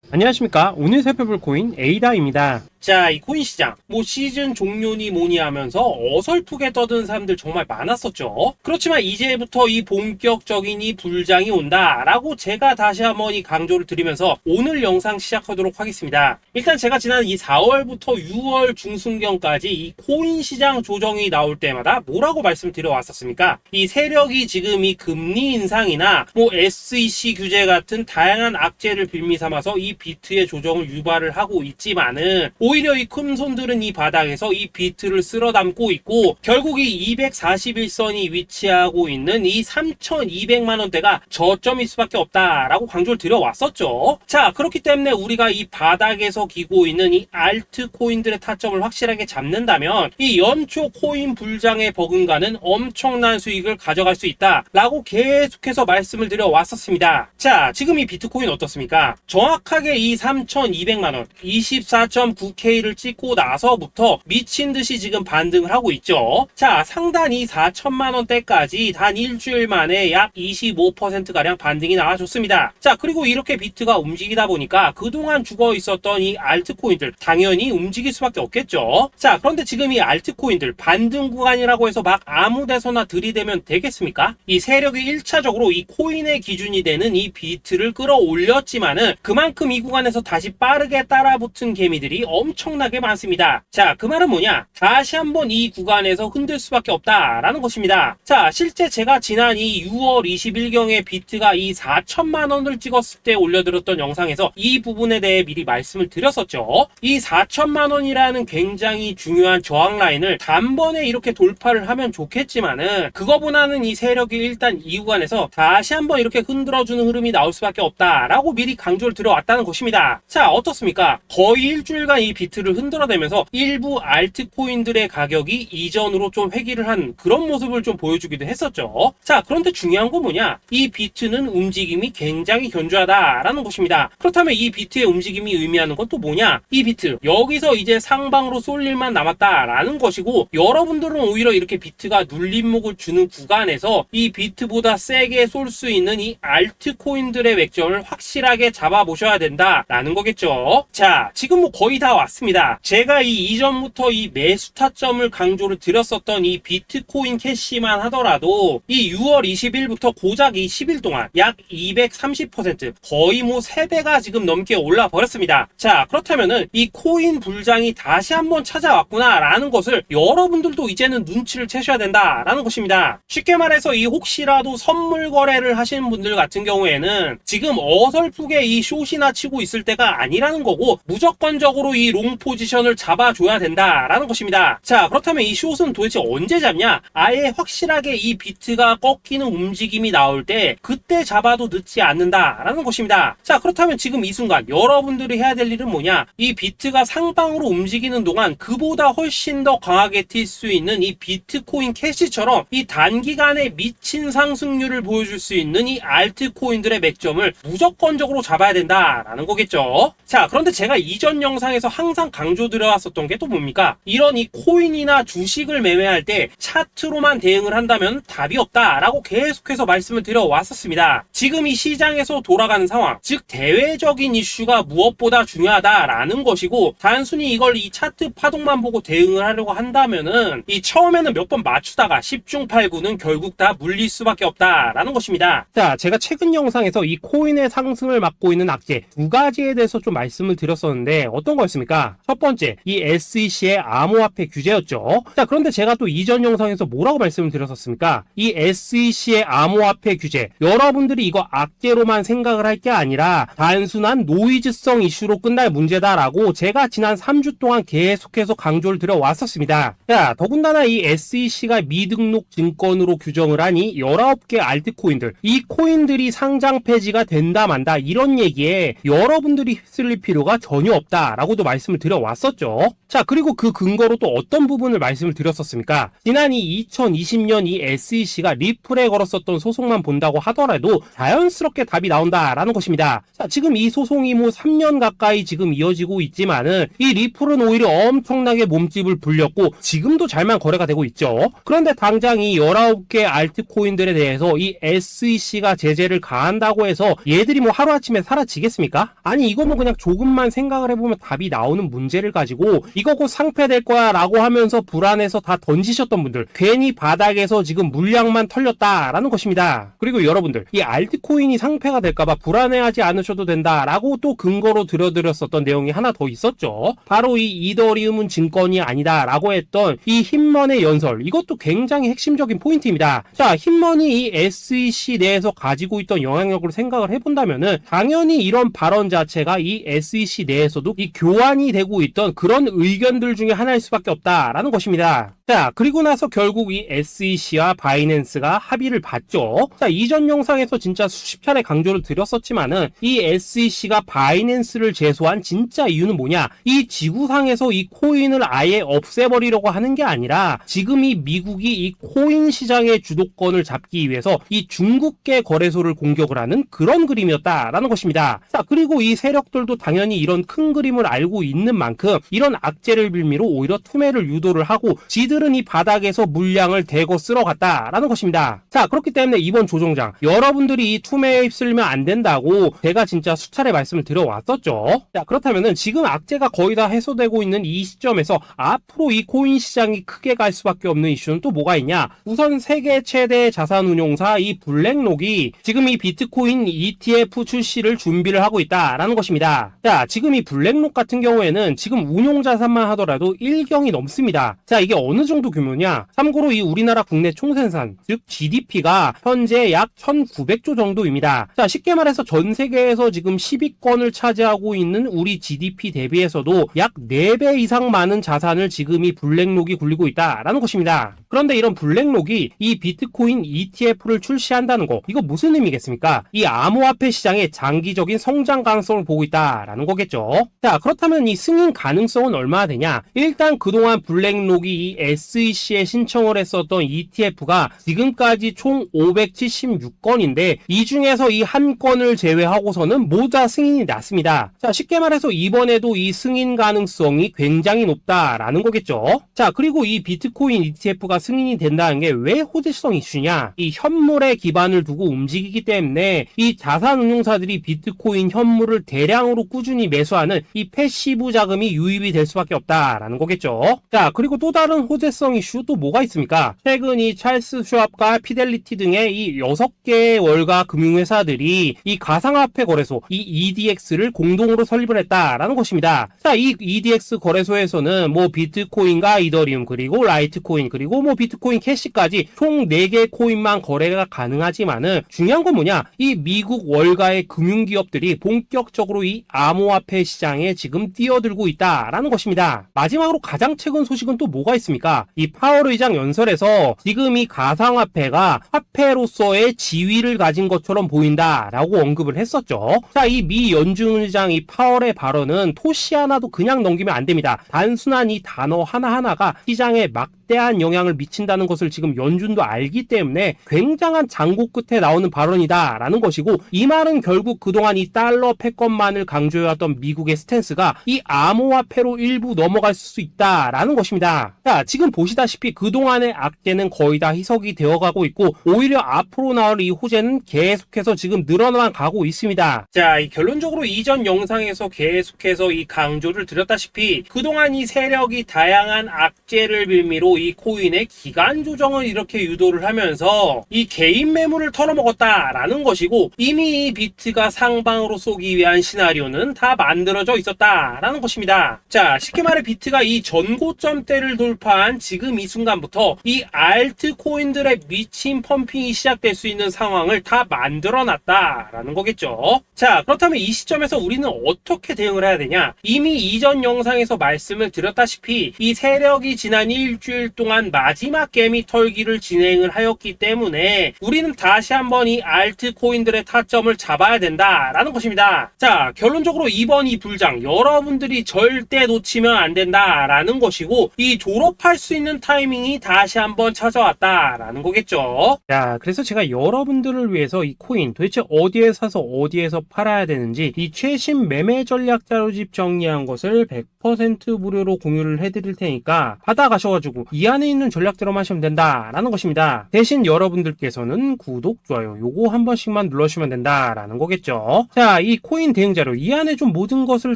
안녕하십니까. 오늘 살펴볼 코인 에이다입니다. 자, 이 코인 시장 시즌 종료니 뭐니 하면서 어설프게 떠드는 사람들 정말 많았었죠. 그렇지만 이제부터 이 본격적인 이 불장이 온다라고 제가 다시 한번 이 강조를 드리면서 오늘 영상 시작하도록 하겠습니다. 일단 제가 지난 이 4월부터 6월 중순경까지 이 코인 시장 조정이 나올 때마다 뭐라고 말씀드려 왔었습니까? 이 세력이 지금 이 금리 인상이나 SEC 규제 같은 다양한 악재를 빌미 삼아서 이 비트의 조정을 유발을 하고 있지만은 오히려 이 큰손들은 이 바닥에서 이 비트를 쓸어 담고 있고 결국 이 241선이 위치하고 있는 이 3,200만원대가 저점일 수밖에 없다라고 강조를 드려왔었죠. 자, 그렇기 때문에 우리가 이 바닥에서 기고 있는 이 알트코인들의 타점을 확실하게 잡는다면 이 연초 코인 불장에 버금가는 엄청난 수익을 가져갈 수 있다라고 계속해서 말씀을 드려왔었습니다. 자, 지금 이 비트코인 어떻습니까? 정확하게 이 3,200만원 24.9K를 찍고 나서부터 미친듯이 지금 반등을 하고 있죠. 자, 상단이 4천만원대까지 단 일주일 만에 약 25%가량 반등이 나와줬습니다. 자, 그리고 이렇게 비트가 움직이다 보니까 그동안 죽어 있었던 이 알트코인들 당연히 움직일 수밖에 없겠죠. 자, 그런데 지금 이 알트코인들 반등 구간이라고 해서 막 아무 데서나 들이대면 되겠습니까? 이 세력이 1차적으로 이 코인의 기준이 되는 이 비트를 끌어올렸지만은 그만큼 이 구간에서 다시 빠르게 따라붙은 개미들이 엄청나게 많습니다. 자, 그 말은 뭐냐? 다시 한번 이 구간에서 흔들 수밖에 없다라는 것입니다. 자, 실제 제가 지난 이 6월 20일경에 비트가 이 4천만원을 찍었을 때 올려드렸던 영상에서 이 부분에 대해 미리 말씀을 드렸었죠. 이 4천만원이라는 굉장히 중요한 저항 라인을 단번에 이렇게 돌파를 하면 좋겠지만은 그거보다는 이 세력이 일단 이 구간에서 다시 한번 이렇게 흔들어주는 흐름이 나올 수밖에 없다라고 미리 강조를 드려왔다는 것입니다. 자, 어떻습니까? 거의 일주일간 이 비트를 흔들어대면서 일부 알트코인들의 가격이 이전으로 좀 회귀를 한 그런 모습을 좀 보여주기도 했었죠. 자, 그런데 중요한 건 뭐냐? 이 비트는 움직임이 굉장히 견조하다라는 것입니다. 그렇다면 이 비트의 움직임이 의미하는 건 또 뭐냐? 이 비트 여기서 이제 상방으로 쏠 일만 남았다라는 것이고 여러분들은 오히려 이렇게 비트가 눌림목을 주는 구간에서 이 비트보다 세게 쏠 수 있는 이 알트코인들의 맥점을 확실하게 잡아보셔야 된다라는 거겠죠. 자, 지금 거의 다 왔습니다. 제가 이 이전부터 이 매수 타점을 강조를 드렸었던 이 비트코인 캐시만 하더라도 이 6월 20일부터 고작 이 10일 동안 약 230% 거의 3배가 지금 넘게 올라 버렸습니다. 자, 그렇다면은 이 코인 불장이 다시 한번 찾아왔구나 라는 것을 여러분들도 이제는 눈치를 채셔야 된다라는 것입니다. 쉽게 말해서 이 혹시라도 선물 거래를 하시는 분들 같은 경우에는 지금 어설프게 이 숏이나 치고 있을 때가 아니라는 거고 무조건적으로 이 롱 포지션을 잡아줘야 된다라는 것입니다. 자, 그렇다면 이 숏은 도대체 언제 잡냐? 아예 확실하게 이 비트가 꺾이는 움직임이 나올 때 그때 잡아도 늦지 않는다라는 것입니다. 자, 그렇다면 지금 이 순간 여러분들이 해야 될 일은 뭐냐? 이 비트가 상방으로 움직이는 동안 그보다 훨씬 더 강하게 튈 수 있는 이 비트코인 캐시처럼 이 단기간에 미친 상승률을 보여줄 수 있는 이 알트코인들의 맥점을 무조건적으로 잡아야 된다라는 거겠죠. 자, 그런데 제가 이전 영상에서 항상 강조드려왔었던 게 또 뭡니까? 이런 이 코인이나 주식을 매매할 때 차트로만 대응을 한다면 답이 없다라고 계속해서 말씀을 드려왔었습니다. 지금 이 시장에서 돌아가는 상황, 즉 대외적인 이슈가 무엇보다 중요하다라는 것이고 단순히 이걸 이 차트 파동만 보고 대응을 하려고 한다면은 이 처음에는 몇 번 맞추다가 10중 8구는 결국 다 물릴 수밖에 없다라는 것입니다. 자, 제가 최근 영상에서 이 코인의 상승을 막고 있는 악재 두 가지에 대해서 좀 말씀을 드렸었는데 어떤 거였습니까? 첫 번째, 이 SEC의 암호화폐 규제였죠. 자, 그런데 제가 또 이전 영상에서 뭐라고 말씀을 드렸었습니까? 이 SEC의 암호화폐 규제, 여러분들이 이거 악재로만 생각을 할 게 아니라 단순한 노이즈성 이슈로 끝날 문제다라고 제가 지난 3주 동안 계속해서 강조를 드려왔었습니다. 자, 더군다나 이 SEC가 미등록 증권으로 규정을 하니 19개 알트코인들, 이 코인들이 상장 폐지가 된다 만다 이런 얘기에 여러분들이 휩쓸릴 필요가 전혀 없다라고도 말씀을 말씀을 드려왔었죠. 자, 그리고 그 근거로 또 어떤 부분을 말씀을 드렸었습니까? 지난 이 2020년 이 SEC가 리플에 걸었었던 소송만 본다고 하더라도 자연스럽게 답이 나온다라는 것입니다. 자, 지금 이 소송이 뭐 3년 가까이 지금 이어지고 있지만은 이 리플은 오히려 엄청나게 몸집을 불렸고 지금도 잘만 거래가 되고 있죠. 그런데 당장 이 19개 알트코인들에 대해서 이 SEC가 제재를 가한다고 해서 얘들이 뭐 하루아침에 사라지겠습니까? 아니, 이거 뭐 그냥 조금만 생각을 해보면 답이 나오는 문제를 가지고 이거 곧 상폐될 거야 라고 하면서 불안해서 다 던지셨던 분들, 괜히 바닥에서 지금 물량만 털렸다라는 것입니다. 그리고 여러분들, 이 알트코인이 상폐가 될까봐 불안해하지 않으셔도 된다라고 또 근거로 들어드렸었던 내용이 하나 더 있었죠. 바로 이 이더리움은 증권이 아니다 라고 했던 이 힙먼의 연설, 이것도 굉장히 핵심적인 포인트입니다. 자, 힙먼이 이 SEC 내에서 가지고 있던 영향력을 생각을 해본다면은 당연히 이런 발언 자체가 이 SEC 내에서도 이 교환이 되고 있던 그런 의견들 중에 하나일 수밖에 없다라는 것입니다. 자, 그리고 나서 결국 이 SEC와 바이낸스가 합의를 봤죠. 자, 이전 영상에서 진짜 수십 차례 강조를 드렸었지만은 이 SEC가 바이낸스를 제소한 진짜 이유는 뭐냐? 이 지구상에서 이 코인을 아예 없애버리려고 하는 게 아니라 지금 이 미국이 이 코인 시장의 주도권을 잡기 위해서 이 중국계 거래소를 공격을 하는 그런 그림이었다라는 것입니다. 자, 그리고 이 세력들도 당연히 이런 큰 그림을 알고 있는 만큼 이런 악재를 빌미로 오히려 투매를 유도를 하고 지들은 이 바닥에서 물량을 대거 쓸어갔다라는 것입니다. 자, 그렇기 때문에 이번 조정장 여러분들이 이 투매에 휩쓸리면 안 된다고 제가 진짜 수차례 말씀을 드려왔었죠. 자, 그렇다면은 지금 악재가 거의 다 해소되고 있는 이 시점에서 앞으로 이 코인 시장이 크게 갈 수밖에 없는 이슈는 또 뭐가 있냐? 우선 세계 최대 자산운용사 이 블랙록이 지금 이 비트코인 ETF 출시를 준비를 하고 있다라는 것입니다. 자, 지금 이 블랙록 같은 경우에는 지금 운용 자산만 하더라도 1경이 넘습니다. 자, 이게 어느 정도 규모냐? 참고로 이 우리나라 국내 총생산, 즉 GDP가 현재 약 1900조 정도입니다. 자, 쉽게 말해서 전 세계에서 지금 10위권을 차지하고 있는 우리 GDP 대비해서도 약 4배 이상 많은 자산을 지금 이 블랙록이 굴리고 있다라는 것입니다. 그런데 이런 블랙록이 이 비트코인 ETF를 출시한다는 거, 이거 무슨 의미겠습니까? 이 암호화폐 시장의 장기적인 성장 가능성을 보고 있다라는 거겠죠. 자, 그렇다면 이 승인 가능성은 얼마나 되냐? 일단 그동안 블랙록이 이 SEC에 신청을 했었던 ETF가 지금까지 총 576건인데 이 중에서 이 한 건을 제외하고서는 모두 다 승인이 났습니다. 자, 쉽게 말해서 이번에도 이 승인 가능성이 굉장히 높다라는 거겠죠. 자, 그리고 이 비트코인 ETF가 승인이 된다는 게 왜 호재성 이슈냐? 이 현물에 기반을 두고 움직이기 때문에 이 자산운용사들이 비트코인 현물을 대량으로 꾸준히 매수하는 이 패시브 자금이 유입이 될 수밖에 없다라는 거겠죠. 자, 그리고 또 다른 호재성 이슈 또 뭐가 있습니까? 최근 이 찰스 슈왑과 피델리티 등의 이 6개의 월가 금융회사들이 이 가상화폐 거래소 이 EDX를 공동으로 설립을 했다라는 것입니다. 자, 이 EDX 거래소에서는 뭐 비트코인과 이더리움 그리고 라이트코인 그리고 뭐 비트코인 캐시까지 총 4개 코인만 거래가 가능하지만은 중요한 건 뭐냐? 이 미국 월가의 금융기업들이 본격적으로 이 암호화폐 시장에 지금 뛰어들고 있다라는 것입니다. 마지막으로 가장 최근 소식은 또 뭐가 있습니까? 이 파월 의장 연설에서 지금 이 가상화폐가 화폐로서의 지위를 가진 것처럼 보인다라고 언급을 했었죠. 자, 이 미 연준 의장 이 파월의 발언은 토시 하나도 그냥 넘기면 안 됩니다. 단순한 이 단어 하나하나가 시장에 막대한 영향을 미친다는 것을 지금 연준도 알기 때문에 굉장한 장고 끝에 나오는 발언이다라는 것이고, 이 말은 결국 그동안 이 달러 패권만을 강조해왔던 미국의 스탠스가 이 암호화폐로 일부 넘어갈 수 있다라는 것입니다. 자, 지금 보시다시피 그동안의 악재는 거의 다 희석이 되어가고 있고 오히려 앞으로 나올 이 호재는 계속해서 지금 늘어나만 가고 있습니다. 자, 결론적으로 이전 영상에서 계속해서 이 강조를 드렸다시피 그동안 이 세력이 다양한 악재를 빌미로 이 코인의 기간 조정을 이렇게 유도를 하면서 이 개인 매물을 털어먹었다라는 것이고, 이미 이 비트가 상방으로 쏘기 위한 시나리오는 다 만들어져 있었다라는 것입니다. 자, 쉽게 말해 비트가 이 전고점대를 돌파한 하지만 지금 이 순간부터 이 알트코인들의 미친 펌핑이 시작될 수 있는 상황을 다 만들어놨다라는 거겠죠. 자, 그렇다면 이 시점에서 우리는 어떻게 대응을 해야 되냐? 이미 이전 영상에서 말씀을 드렸다시피 이 세력이 지난 일주일 동안 마지막 개미 털기를 진행을 하였기 때문에 우리는 다시 한번 이 알트코인들의 타점을 잡아야 된다라는 것입니다. 자, 결론적으로 이번 이 불장 여러분들이 절대 놓치면 안 된다라는 것이고, 이 졸업할 수 있는 타이밍이 다시 한번 찾아왔다라는 거겠죠. 자, 그래서 제가 여러분들을 위해서 이 코인 도대체 어디에 사서 어디에서 팔아야 되는지 이 최신 매매 전략 자료집 정리한 것을 100% 무료로 공유를 해드릴 테니까 받아가셔가지고 이 안에 있는 전략대로만 하시면 된다라는 것입니다. 대신 여러분들께서는 구독, 좋아요 요거 한 번씩만 눌러주시면 된다라는 거겠죠. 자, 이 코인 대응 자료 이 안에 좀 모든 것을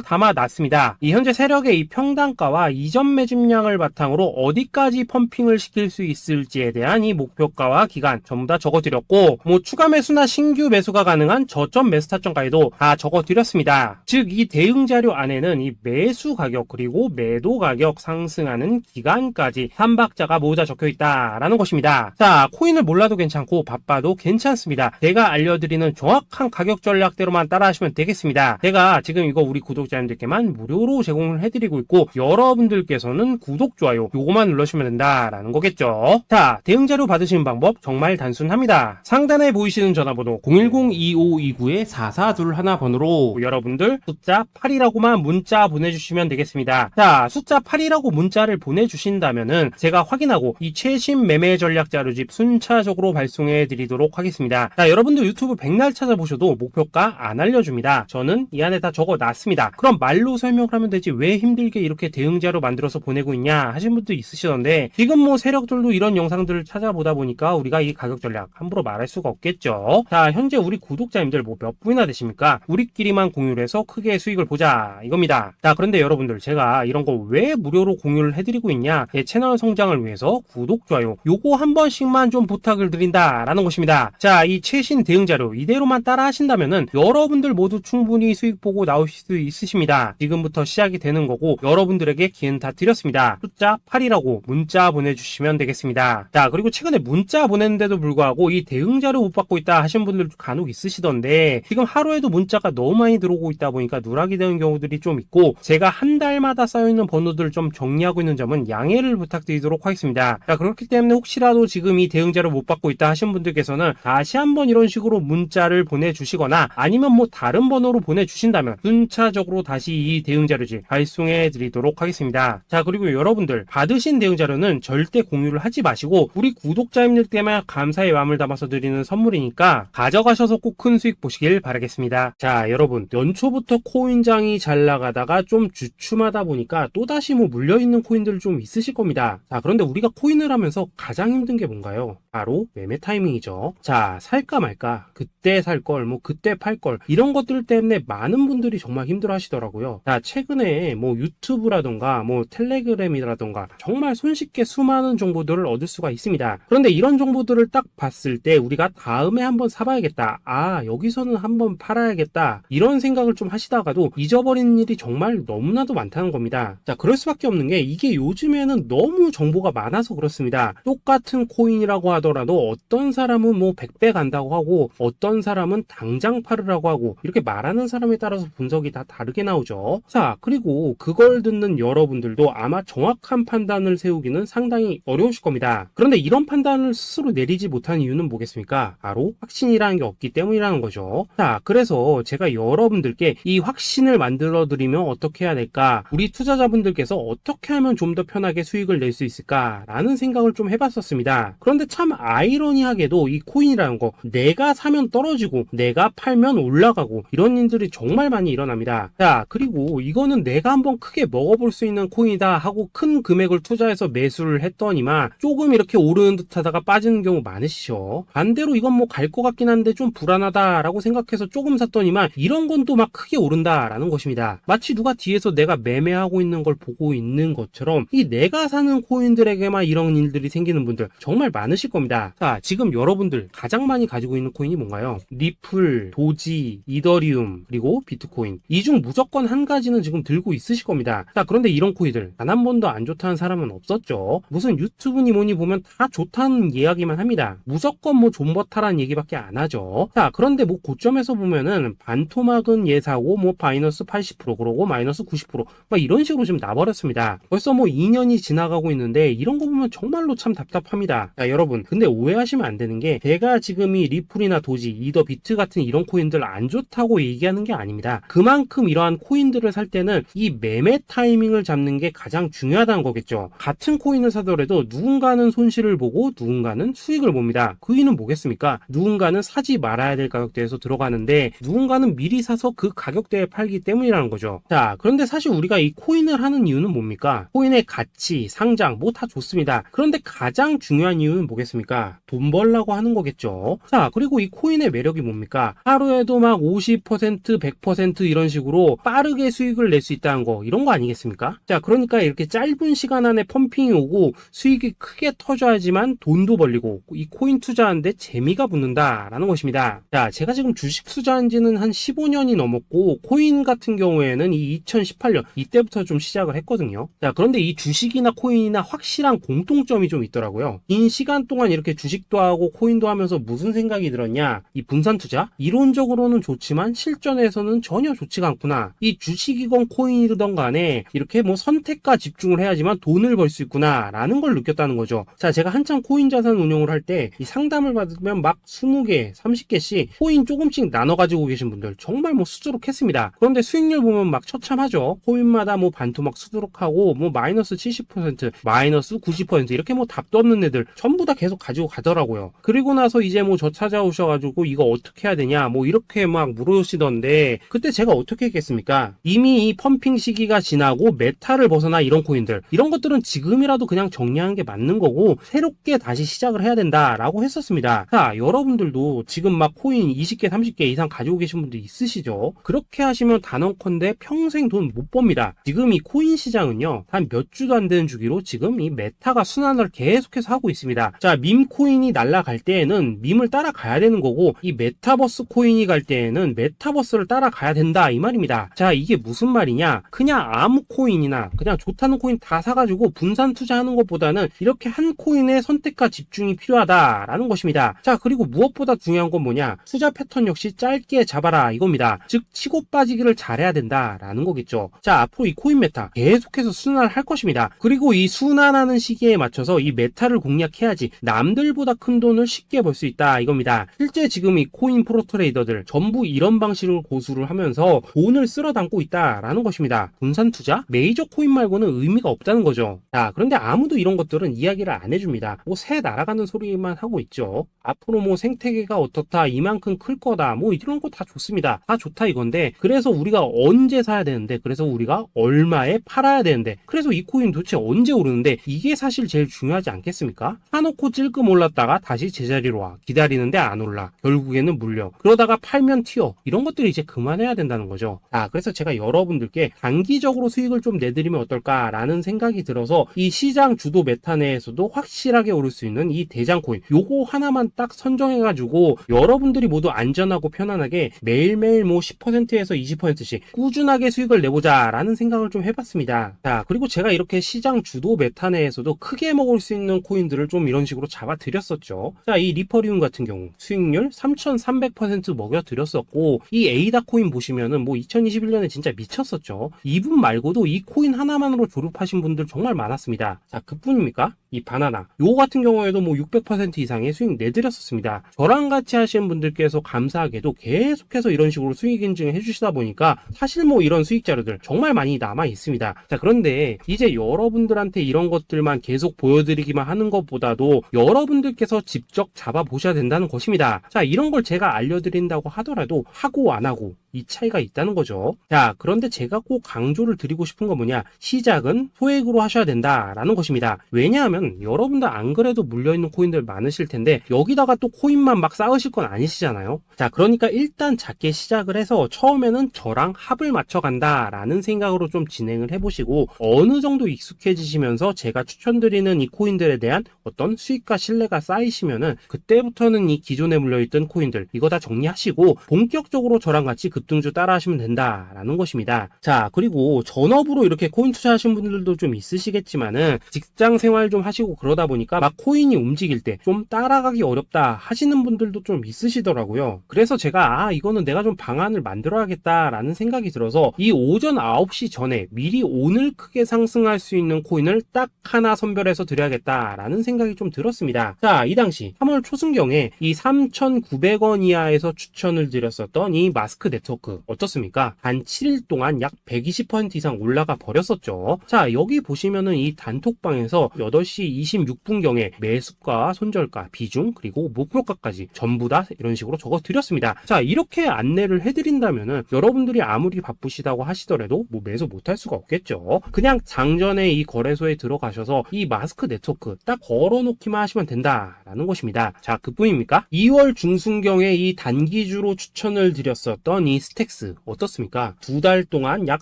담아놨습니다. 이 현재 세력의 이 평단가와 이전 매집량을 바탕으로 어디까지 펌핑을 시킬 수 있을지에 대한 이 목표가와 기간 전부 다 적어드렸고, 뭐 추가 매수나 신규 매수가 가능한 저점 매수 타점까지도 다 적어드렸습니다. 즉 이 대응 자료 안에는 이 매수 가격 그리고 매도 가격 상승하는 기간까지 3박자가 모두 다 적혀있다라는 것입니다. 자, 코인을 몰라도 괜찮고 바빠도 괜찮습니다. 제가 알려드리는 정확한 가격 전략대로만 따라하시면 되겠습니다. 제가 지금 이거 우리 구독자님들께만 무료로 제공을 해드리고 있고, 여러분들께서는 구독, 좋아요 요거만 눌러주시면 된다라는 거겠죠. 자, 대응 자료 받으시는 방법 정말 단순합니다. 상단에 보이시는 전화번호 010-2529-4421번으로 여러분들 숫자 8이라고만 문자 보내주시면 되겠습니다. 자, 숫자 8이라고 문자를 보내주신다면은 제가 확인하고 이 최신 매매 전략 자료집 순차적으로 발송해 드리도록 하겠습니다. 자, 여러분들 유튜브 백날 찾아보셔도 목표가 안 알려줍니다. 저는 이 안에 다 적어놨습니다. 그럼 말로 설명을 하면 되지 왜 힘들게 이렇게 대응 자료 만들어서 보내고 있냐 하신 분도 있으시던데, 지금 뭐 세력들도 이런 영상들을 찾아보다 보니까 우리가 이 가격 전략 함부로 말할 수가 없겠죠. 자, 현재 우리 구독자님들 뭐 몇 분이나 되십니까? 우리끼리만 공유를 해서 크게 수익을 보자 이겁니다. 자, 그런데 여러분들 제가 이런 거 왜 무료로 공유를 해드리고 있냐? 제 채널 성장을 위해서 구독, 좋아요 요거 한 번씩만 좀 부탁을 드린다라는 것입니다. 자, 이 최신 대응 자료 이대로만 따라 하신다면은 여러분들 모두 충분히 수익 보고 나오실 수 있으십니다. 지금부터 시작이 되는 거고 여러분들에게 기회는 다 드렸습니다. 숫자 8이라고 문자 보내주시면 되겠습니다. 자, 그리고 최근에 문자 보냈는데도 불구하고 이 대응 자료 못 받고 있다 하신 분들 간혹 있으시던데, 지금 하루에도 문자가 너무 많이 들어오고 있다 보니까 누락이 되는 경우들이 좀 있고, 제가 한 달마다 쌓여있는 번호들을 좀 정리하고 있는 점은 양해를 부탁드리도록 하겠습니다. 자, 그렇기 때문에 혹시라도 지금 이 대응 자료 못 받고 있다 하신 분들께서는 다시 한번 이런 식으로 문자를 보내주시거나 아니면 뭐 다른 번호로 보내주신다면 순차적으로 다시 이 대응 자료지 발송해 드리도록 하겠습니다. 자, 그리고 여러분들 받으신 대응 자료는 절대 공유를 하지 마시고 우리 구독자님들께만 감사의 마음을 담아서 드리는 선물이니까 가져가셔서 꼭 큰 수익 보시길 바라겠습니다. 자, 여러분 연초부터 코인장이 잘 나가다가 좀 주춤하다 보니까 또다시 뭐 물려있는 코인들 좀 있으실 겁니다. 자, 그런데 우리가 코인을 하면서 가장 힘든 게 뭔가요? 바로 매매 타이밍이죠. 자, 살까 말까, 그때 살 걸, 뭐 그때 팔 걸, 이런 것들 때문에 많은 분들이 정말 힘들어 하시더라고요. 자, 최근에 뭐 유튜브라던가 뭐 텔레그램이라던가 정말 손쉽게 수많은 정보들을 얻을 수가 있습니다. 그런데 이런 정보들을 딱 봤을 때 우리가 다음에 한번 사봐야겠다, 아 여기서는 한번 팔아야겠다, 이런 생각을 좀 하시다가도 잊어버리는 일이 정말 너무나도 많다는 겁니다. 자, 그럴 수밖에 없는 게 이게 요즘에는 너무 정보가 많아서 그렇습니다. 똑같은 코인이라고 하더라도 어떤 사람은 뭐 100배 간다고 하고 어떤 사람은 당장 팔으라고 하고, 이렇게 말하는 사람에 따라서 분석이 다 다르게 나오죠. 자, 그리고 그걸 듣는 여러분들도 아마 정확한 판단을 세우기는 상당히 어려우실 겁니다. 그런데 이런 판단을 스스로 내리지 못하는 이유는 뭐겠습니까? 바로 확신이라는 게 없기 때문이라는 거죠. 자, 그래서 제가 여러분들께 이 확신을 만들어 드리면 어떻게 해야 될까, 우리 투자자분들께서 어떻게 하면 좀 더 편하게 수익을 낼 수 있을까 라는 생각을 좀 해봤었습니다. 그런데 참 아이러니하게도 이 코인이라는 거 내가 사면 떨어지고 내가 팔면 올라가고 이런 일들이 정말 많이 일어납니다. 자, 그리고 이거는 내가 한번 크게 먹어볼 수 있는 코인이다 하고 큰 금액을 투자해서 매수를 했더니만 조금 이렇게 오르는 듯 하다가 빠지는 경우 많으시죠. 반대로 이건 뭐 갈 것 같긴 한데 좀 불안하다라고 생각해서 조금 샀더니만 이런 건 또 막 크게 오른다라는 것입니다. 마치 누가 뒤에서 내가 매매하고 있는 걸 보고 있는 것처럼 이 내가 사는 코인들에게만 이런 일들이 생기는 분들 정말 많으실 겁니다. 겁니다. 자, 지금 여러분들 가장 많이 가지고 있는 코인이 뭔가요? 리플, 도지, 이더리움, 그리고 비트코인. 이 중 무조건 한 가지는 지금 들고 있으실 겁니다. 자, 그런데 이런 코인들 단 한 번도 안 좋다는 사람은 없었죠. 무슨 유튜브니 뭐니 보면 다 좋다는 이야기만 합니다. 무조건 뭐 존버타라는 얘기밖에 안 하죠. 자, 그런데 뭐 고점에서 보면은 반토막은 예사고 뭐 마이너스 80% 그러고 마이너스 90% 막 이런 식으로 지금 나버렸습니다. 벌써 뭐 2년이 지나가고 있는데 이런 거 보면 정말로 참 답답합니다. 자, 여러분 근데 오해하시면 안 되는 게 제가 지금 이 리플이나 도지, 이더 비트 같은 이런 코인들 안 좋다고 얘기하는 게 아닙니다. 그만큼 이러한 코인들을 살 때는 이 매매 타이밍을 잡는 게 가장 중요하다는 거겠죠. 같은 코인을 사더라도 누군가는 손실을 보고 누군가는 수익을 봅니다. 그 이유는 뭐겠습니까? 누군가는 사지 말아야 될 가격대에서 들어가는데 누군가는 미리 사서 그 가격대에 팔기 때문이라는 거죠. 자, 그런데 사실 우리가 이 코인을 하는 이유는 뭡니까? 코인의 가치, 상장 뭐 다 좋습니다. 그런데 가장 중요한 이유는 뭐겠습니까? 돈 벌라고 하는 거겠죠. 자, 그리고 이 코인의 매력이 뭡니까? 하루에도 막 50%, 100% 이런 식으로 빠르게 수익을 낼 수 있다는 거, 이런 거 아니겠습니까? 자, 그러니까 이렇게 짧은 시간 안에 펌핑이 오고 수익이 크게 터져야지만 돈도 벌리고 이 코인 투자하는데 재미가 붙는다라는 것입니다. 자, 제가 지금 주식 투자한 지는 한 15년이 넘었고 코인 같은 경우에는 이 2018년 이때부터 좀 시작을 했거든요. 자, 그런데 이 주식이나 코인이나 확실한 공통점이 좀 있더라고요. 긴 시간 동안 이렇게 주식도 하고 코인도 하면서 무슨 생각이 들었냐? 이 분산 투자? 이론적으로는 좋지만 실전에서는 전혀 좋지가 않구나. 이 주식이건 코인이든 간에 이렇게 뭐 선택과 집중을 해야지만 돈을 벌 수 있구나 라는 걸 느꼈다는 거죠. 자, 제가 한참 코인 자산 운용을 할 때 이 상담을 받으면 막 20개, 30개씩 코인 조금씩 나눠 가지고 계신 분들 정말 뭐 수두룩했습니다. 그런데 수익률 보면 막 처참하죠. 코인마다 뭐 반토막 수두룩하고 뭐 마이너스 70%, 마이너스 90% 이렇게 뭐 답도 없는 애들 전부 다 계속 가지고 가더라고요. 그리고 나서 이제 뭐 저 찾아오셔가지고 이거 어떻게 해야 되냐 뭐 이렇게 막 물으시던데 그때 제가 어떻게 했겠습니까? 이미 이 펌핑 시기가 지나고 메타를 벗어나 이런 코인들 이런 것들은 지금이라도 그냥 정리하는 게 맞는 거고 새롭게 다시 시작을 해야 된다라고 했었습니다. 자, 여러분들도 지금 막 코인 20개, 30개 이상 가지고 계신 분들 있으시죠? 그렇게 하시면 단언컨대 평생 돈 못 법니다. 지금 이 코인 시장은요 한 몇 주도 안 되는 주기로 지금 이 메타가 순환을 계속해서 하고 있습니다. 자, 밈 코인이 날아갈 때에는 밈을 따라가야 되는 거고 이 메타버스 코인이 갈 때에는 메타버스를 따라가야 된다 이 말입니다. 자, 이게 무슨 말이냐? 그냥 아무 코인이나 그냥 좋다는 코인 다 사가지고 분산 투자하는 것보다는 이렇게 한 코인의 선택과 집중이 필요하다라는 것입니다. 자, 그리고 무엇보다 중요한 건 뭐냐? 투자 패턴 역시 짧게 잡아라 이겁니다. 즉 치고 빠지기를 잘해야 된다라는 거겠죠. 자, 앞으로 이 코인 메타 계속해서 순환을 할 것입니다. 그리고 이 순환하는 시기에 맞춰서 이 메타를 공략해야지 남들보다 큰 돈을 쉽게 벌 수 있다 이겁니다. 실제 지금 이 코인 프로 트레이더들 전부 이런 방식을 고수를 하면서 돈을 쓸어 담고 있다라는 것입니다. 분산 투자? 메이저 코인 말고는 의미가 없다는 거죠. 자, 그런데 아무도 이런 것들은 이야기를 안 해줍니다. 뭐 새 날아가는 소리만 하고 있죠. 앞으로 뭐 생태계가 어떻다, 이만큼 클 거다, 뭐 이런 거 다 좋습니다. 다 좋다 이건데 그래서 우리가 언제 사야 되는데 그래서 우리가 얼마에 팔아야 되는데 그래서 이 코인 도대체 언제 오르는데 이게 사실 제일 중요하지 않겠습니까? 사놓고 찔끔 올랐다가 다시 제자리로 와 기다리는데 안 올라 결국에는 물려 그러다가 팔면 튀어 이런 것들이 이제 그만해야 된다는 거죠. 아, 그래서 제가 여러분들께 단기적으로 수익을 좀 내드리면 어떨까라는 생각이 들어서 이 시장 주도 메타 내에서도 확실하게 오를 수 있는 이 대장 코인 요거 하나만 딱 선정해가지고 여러분들이 모두 안전하고 편안하게 매일매일 뭐 10%에서 20%씩 꾸준하게 수익을 내보자 라는 생각을 좀 해봤습니다. 자, 그리고 제가 이렇게 시장 주도 메타 내에서도 크게 먹을 수 있는 코인들을 좀 이런 식으로 잡아드렸었죠. 자, 이 리퍼리움 같은 경우 수익률 3300% 먹여드렸었고 이 에이다 코인 보시면은 뭐 2021년에 진짜 미쳤었죠. 이분 말고도 이 코인 하나만으로 졸업하신 분들 정말 많았습니다. 자, 그뿐입니까? 이 바나나 요거 같은 경우에도 뭐 600% 이상의 수익 내드렸었습니다. 저랑 같이 하시는 분들께서 감사하게도 계속해서 이런 식으로 수익 인증을 해주시다 보니까 사실 뭐 이런 수익 자료들 정말 많이 남아 있습니다. 자, 그런데 이제 여러분들한테 이런 것들만 계속 보여드리기만 하는 것보다도 여러분들께서 직접 잡아보셔야 된다는 것입니다. 자, 이런 걸 제가 알려드린다고 하더라도 하고 안 하고 이 차이가 있다는 거죠. 자, 그런데 제가 꼭 강조를 드리고 싶은 건 뭐냐, 시작은 소액으로 하셔야 된다라는 것입니다. 왜냐하면 여러분들 안 그래도 물려있는 코인들 많으실 텐데 여기다가 또 코인만 막 쌓으실 건 아니시잖아요. 자, 그러니까 일단 작게 시작을 해서 처음에는 저랑 합을 맞춰 간다라는 생각으로 좀 진행을 해보시고 어느 정도 익숙해지시면서 제가 추천드리는 이 코인들에 대한 어떤 수익과 신뢰가 쌓이시면은 그때부터는 이 기존에 물려있던 코인들 이거 다 정리하시고 본격적으로 저랑 같이 급등주 따라 하시면 된다라는 것입니다. 자, 그리고 전업으로 이렇게 코인 투자하신 분들도 좀 있으시겠지만은 직장 생활 좀 하시고 그러다 보니까 막 코인이 움직일 때 좀 따라가기 어렵다 하시는 분들도 좀 있으시더라고요. 그래서 제가 이거는 내가 좀 방안을 만들어야겠다라는 생각이 들어서 이 오전 9시 전에 미리 오늘 크게 상승할 수 있는 코인을 딱 하나 선별해서 드려야겠다라는 생각이 좀 들었습니다. 자, 이 당시 3월 초순경에 이 3,900원 이하에서 추천을 드렸었던 이 마스크 네트워크 어떻습니까? 단 7일 동안 약 120% 이상 올라가 버렸었죠. 자, 여기 보시면은 이 단톡방에서 8시 26분경에 매수가, 손절가, 비중, 그리고 목표가까지 전부 다 이런 식으로 적어 드렸습니다. 자, 이렇게 안내를 해드린다면은 여러분들이 아무리 바쁘시다고 하시더라도 뭐 매수 못할 수가 없겠죠. 그냥 장전에 이 거래소에 들어가셔서 이 마스크 네트워크 딱 걸어놓기만 하시면 된다라는 것입니다. 자, 그뿐입니까? 2월 중순경에 이 단기주로 추천을 드렸었던 이 스택스 어떻습니까? 2달 동안 약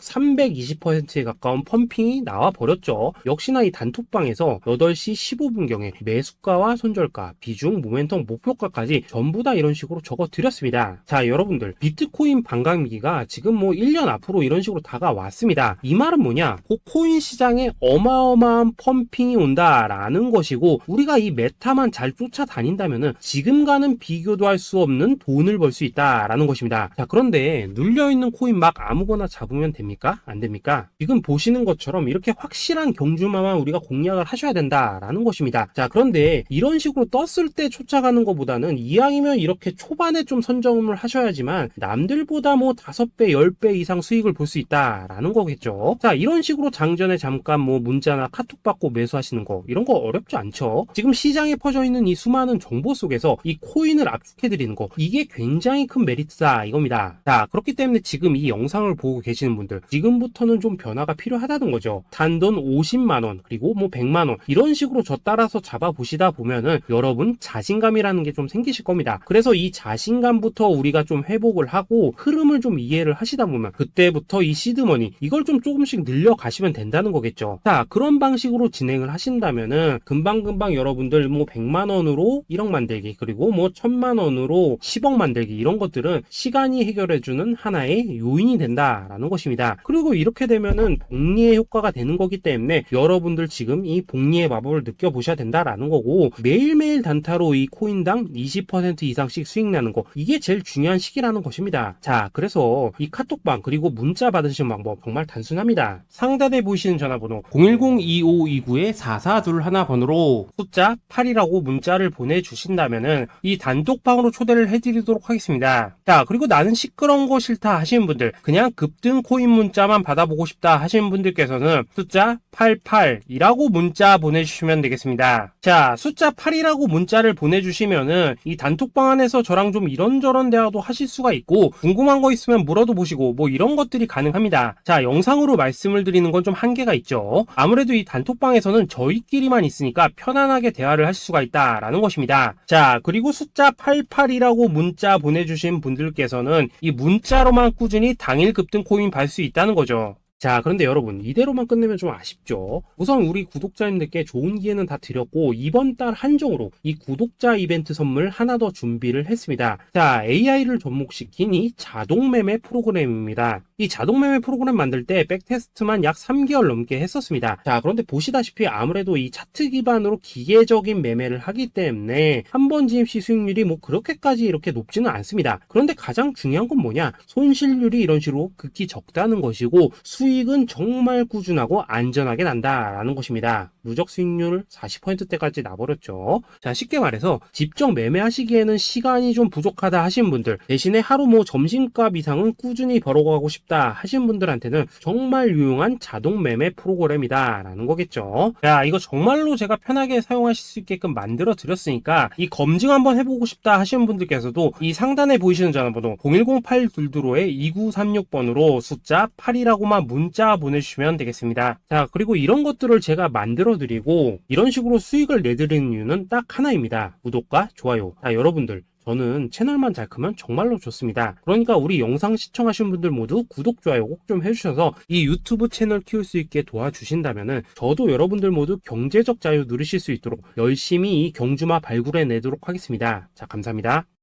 320%에 가까운 펌핑이 나와 버렸죠. 역시나 이 단톡방에서 8시 15분경에 매수가와 손절가, 비중, 모멘텀, 목표가까지 전부 다 이런 식으로 적어 드렸습니다. 자, 여러분들 비트코인 반감기가 지금 뭐 1년 앞으로 이런 식으로 다가왔습니다. 이 말은 뭐냐? 곧 코인 시장에 어마어마한 펌핑이 온다라는 것이고 우리가 이 메타만 잘 쫓아다닌다면은 지금과는 비교도 할 수 없는 돈을 벌 수 있다라는 것입니다. 자, 그런데 눌려있는 코인 막 아무거나 잡으면 됩니까? 안 됩니까? 지금 보시는 것처럼 이렇게 확실한 경주마만 우리가 공략을 하셔야 된다라는 것입니다. 자, 그런데 이런 식으로 떴을 때 쫓아가는 것보다는 이왕이면 이렇게 초반에 좀 선점을 하셔야지만 남들보다 뭐 5배, 10배 이상 수익을 볼 수 있다라는 거겠죠. 자, 이런 식으로 장전에 잠깐 뭐 문자나 카톡 받고 매수하시는 거 이런 거 어렵지 않죠. 지금 시장에 퍼져 있는 이 수많은 정보 속에서 이 코인을 압축해드리는 거 이게 굉장히 큰 메리트다 이겁니다. 자, 그렇기 때문에 지금 이 영상을 보고 계시는 분들 지금부터는 좀 변화가 필요하다는 거죠. 단돈 50만원 그리고 뭐 100만원 이런 식으로 저 따라서 잡아보시다 보면은 여러분 자신감이라는 게 좀 생기실 겁니다. 그래서 이 자신감부터 우리가 좀 회복을 하고 흐름을 좀 이해를 하시다 보면 그때부터 이 시드머니 이걸 좀 조금씩 늘려가시면 된다는 거겠죠. 자, 그런 방식으로 진행을 하신다면은 금방금방 여러분들 뭐 100만원으로 1억 만들기 그리고 뭐 1000만원으로 10억 만들기 이런 것들은 시간이 해결해주는 하나의 요인이 된다라는 것입니다. 그리고 이렇게 되면은 복리의 효과가 되는 거기 때문에 여러분들 지금 이 복리의 마법을 느껴보셔야 된다라는 거고 매일매일 단타로 이 코인당 20% 이상씩 수익 나는 거 이게 제일 중요한 시기라는 것입니다. 자, 그래서 이 카톡방 그리고 문자 받으시는 방법 정말 단순합니다. 상단에 보이시는 전화번호 010-2529-4421번으로 숫자 8이라고 문자를 보내주신다면은 이 단톡방으로 초대를 해드리도록 하겠습니다. 자, 그리고 나는 시끄러운 거 싫다 하시는 분들 그냥 급등 코인 문자만 받아보고 싶다 하시는 분들께서는 숫자 88이라고 문자 보내주시면 되겠습니다. 자, 숫자 8이라고 문자를 보내주시면은 이 단톡방 안에서 저랑 좀 이런저런 대화도 하실 수가 있고 궁금한 거 있으면 물어도 보시고 뭐 이런 것들이 가능합니다. 자, 영상으로 말씀을 드리는 건 좀 한계가 있죠. 아무래도 이 단톡방에서는 저희끼리만 있으니까 편안하게 대화를 하실 수가 있다라는 것입니다. 자, 그리고 숫자 88이라고 문자 보내주신 분들께서는 이 문자로만 꾸준히 당일 급등 코인 받을 수 있다는 거죠. 자, 그런데 여러분 이대로만 끝내면 좀 아쉽죠. 우선 우리 구독자님들께 좋은 기회는 다 드렸고 이번 달 한정으로 이 구독자 이벤트 선물 하나 더 준비를 했습니다. 자, AI를 접목시킨 이 자동매매 프로그램입니다. 이 자동매매 프로그램 만들 때 백테스트만 약 3개월 넘게 했었습니다. 자, 그런데 보시다시피 아무래도 이 차트 기반으로 기계적인 매매를 하기 때문에 한 번 진입 시 수익률이 뭐 그렇게까지 이렇게 높지는 않습니다. 그런데 가장 중요한 건 뭐냐? 손실률이 이런 식으로 극히 적다는 것이고 수익은 정말 꾸준하고 안전하게 난다라는 것입니다. 누적 수익률 40%대까지 나버렸죠. 자, 쉽게 말해서 직접 매매하시기에는 시간이 좀 부족하다 하신 분들, 대신에 하루 뭐 점심값 이상은 꾸준히 벌어가고 싶다 하신 분들한테는 정말 유용한 자동 매매 프로그램이다 라는 거겠죠. 자, 이거 정말로 제가 편하게 사용하실 수 있게끔 만들어 드렸으니까 이 검증 한번 해보고 싶다 하시는 분들께서도 이 상단에 보이시는 전화번호 010-822-2936번으로 숫자 8이라고만 문자 보내주시면 되겠습니다. 자, 그리고 이런 것들을 제가 만들어 드리고 이런 식으로 수익을 내드리는 이유는 딱 하나입니다. 구독과 좋아요. 자, 여러분들, 저는 채널만 잘 크면 정말로 좋습니다. 그러니까 우리 영상 시청하신 분들 모두 구독, 좋아요 꼭 좀 해주셔서 이 유튜브 채널 키울 수 있게 도와주신다면은 저도 여러분들 모두 경제적 자유 누리실 수 있도록 열심히 이 경주마 발굴해 내도록 하겠습니다. 자, 감사합니다.